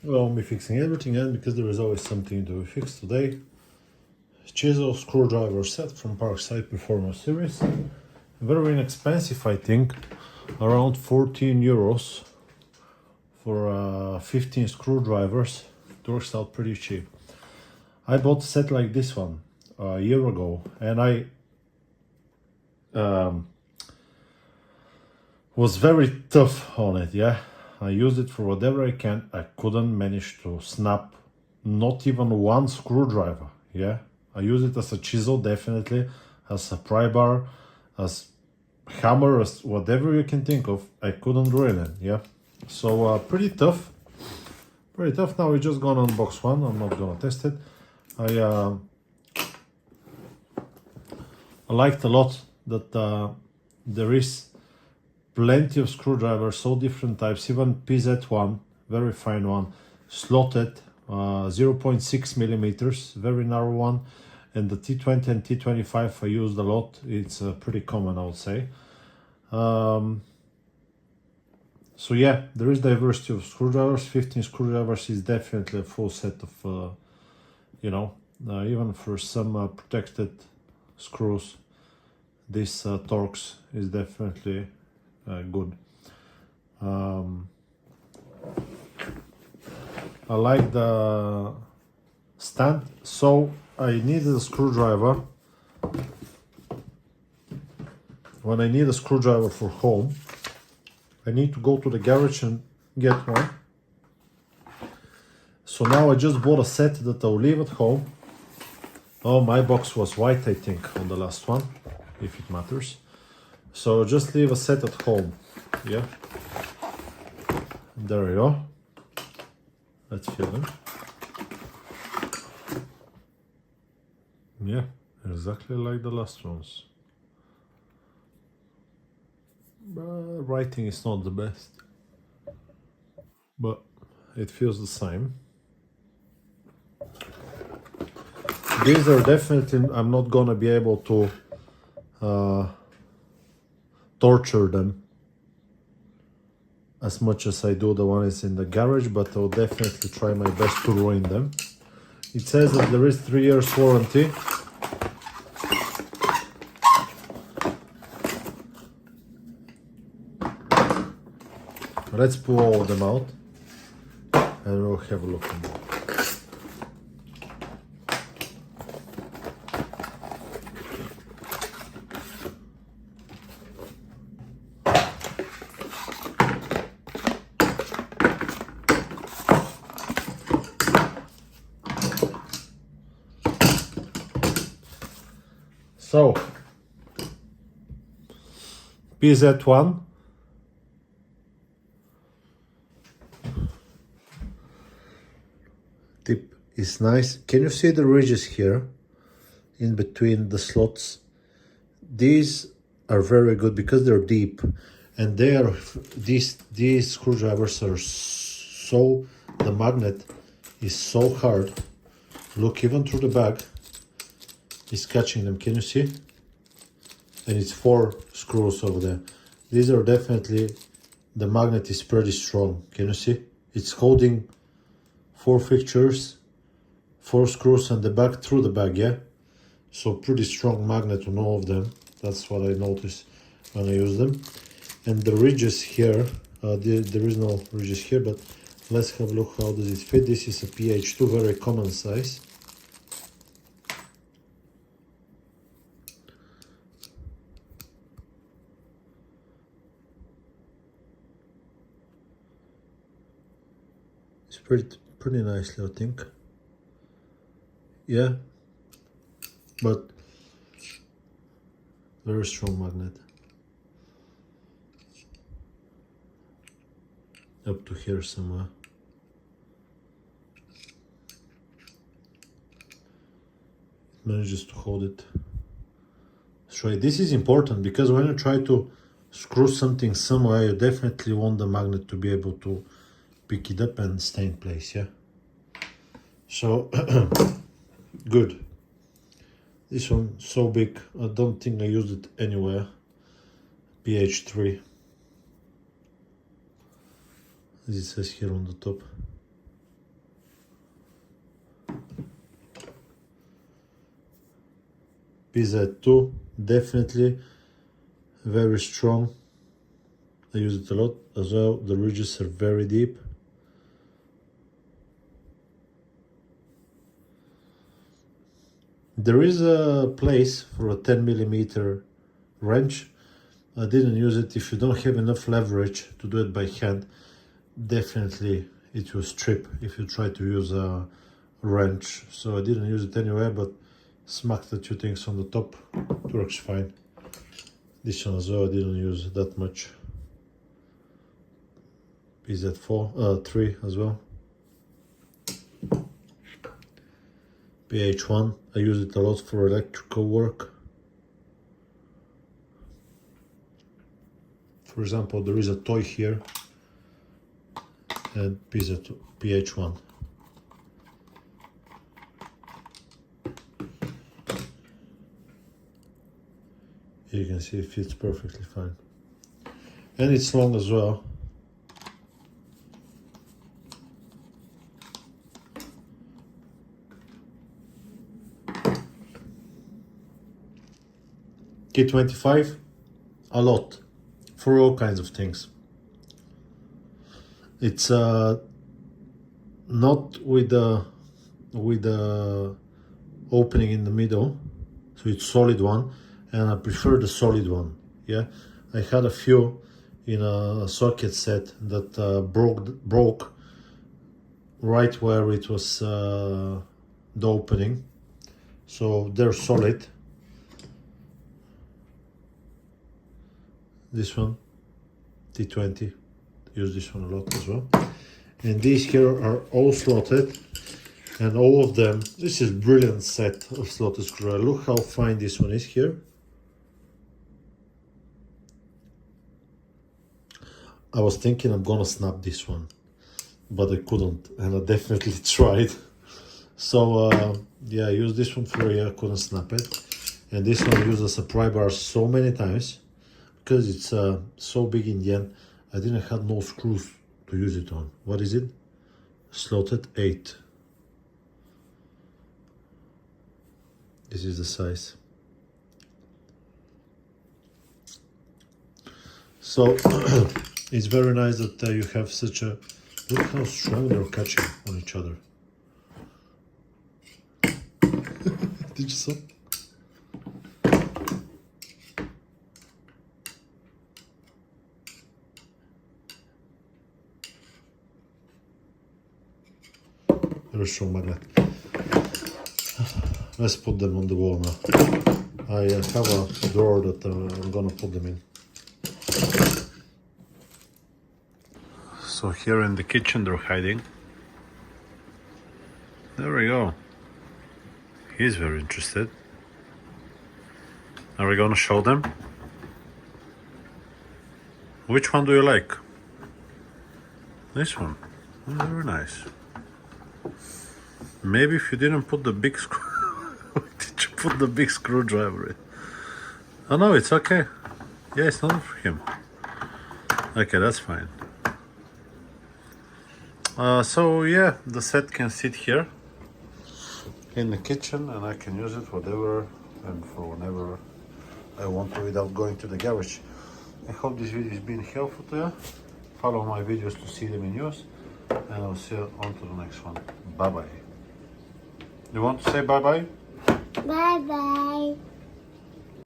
Well, I'll be fixing everything, and because there is always something to fix today. Chisel screwdriver set from PARKSIDE Performance series. Very inexpensive, I think, around 14 euros for 15 screwdrivers. It works out pretty cheap. I bought a set like this one a year ago, and I was very tough on it, yeah. I used it for whatever I can. I couldn't manage to snap not even one screwdriver, yeah. I use it as a chisel, definitely, as a pry bar, as hammer, as whatever you can think of. I couldn't drill it, yeah. So pretty tough. Pretty tough. Now we're just gonna unbox one. I'm not gonna test it. I liked a lot that there is plenty of screwdrivers, so different types, even PZ1, very fine one, slotted, 0.6 millimeters, very narrow one, and the T20 and T25 I used a lot. It's pretty common, I would say. So yeah, there is diversity of screwdrivers. 15 screwdrivers is definitely a full set of, you know, even for some protected screws, this Torx is definitely good. I like the stand, so I needed a screwdriver. When I need a screwdriver for home, I need to go to the garage and get one. So now I just bought a set that I'll leave at home. Oh, my box was white, I think, on the last one, if it matters. So just leave a set at home, yeah. There we go. Let's feel them. Yeah, exactly like the last ones. But writing is not the best, but it feels the same. These are definitely, I'm not gonna be able to torture them as much as I do the ones in the garage, but I'll definitely try my best to ruin them. It says that there is 3 years warranty. Let's pull all of them out and we'll have a look at them. So, PZ1, tip is nice. Can you see the ridges here in between the slots? These are very good because they're deep, and they are these screwdrivers are so, the magnet is so hard. Look, even through the bag is catching them. Can you see? And it's 4 screws over there. These are definitely, the magnet is pretty strong. Can you see? It's holding 4 fixtures, 4 screws and the back through the bag, yeah? So pretty strong magnet on all of them. That's what I noticed when I use them. And the ridges here, there is no ridges here, but let's have a look how does it fit. This is a PH2, very common size. It's pretty nicely, I think. Yeah, but very strong magnet. Up to here somewhere. It manages to hold it straight. This is important because when you try to screw something somewhere, you definitely want the magnet to be able to pick it up and stay in place, yeah? So, good. This one, so big, I don't think I used it anywhere. PH3. As it says here on the top. PZ2, definitely very strong. I use it a lot as well. The ridges are very deep. There is a place for a 10mm wrench. I didn't use it. If you don't have enough leverage to do it by hand, definitely it will strip if you try to use a wrench. So I didn't use it anywhere, but smacked the two things on the top. It works fine. This one as well, I didn't use that much. PZ4, 3 as well. PH1, I use it a lot for electrical work. For example, there is a toy here and PH1. You can see it fits perfectly fine. And it's long as well. K25, a lot, for all kinds of things. It's not with the opening in the middle, so it's solid one, and I prefer the solid one. Yeah, I had a few in a socket set that broke right where it was the opening, so they're solid. This one, T20, use this one a lot as well. And these here are all slotted, and all of them, this is brilliant set of slotted screwdriver. Look how fine this one is here. I was thinking I'm gonna snap this one, but I couldn't, and I definitely tried. So yeah, I used this one for a year, couldn't snap it. And this one I used as a pry bar so many times, because it's so big in the end, I didn't have no screws to use it on. What is it? Slotted 8. This is the size. So it's very nice that you have such a, look how strong they're catching on each other. Did you see? Very strong magnet. Let's put them on the wall now. I have a drawer that I'm gonna put them in. So here in the kitchen they're hiding. There we go. He's very interested. Are we gonna show them? Which one do you like? This one. Oh, very nice. Maybe if you didn't put the big screw, did you put the big screwdriver in? Oh no, it's okay. Yeah, it's not for him. Okay, that's fine. So yeah, the set can sit here in the kitchen, and I can use it whatever and for whenever I want to without going to the garage. I hope this video has been helpful to you. Follow my videos to see them in use, and I'll see you on to the next one. Bye bye. You want to say bye bye? Bye bye.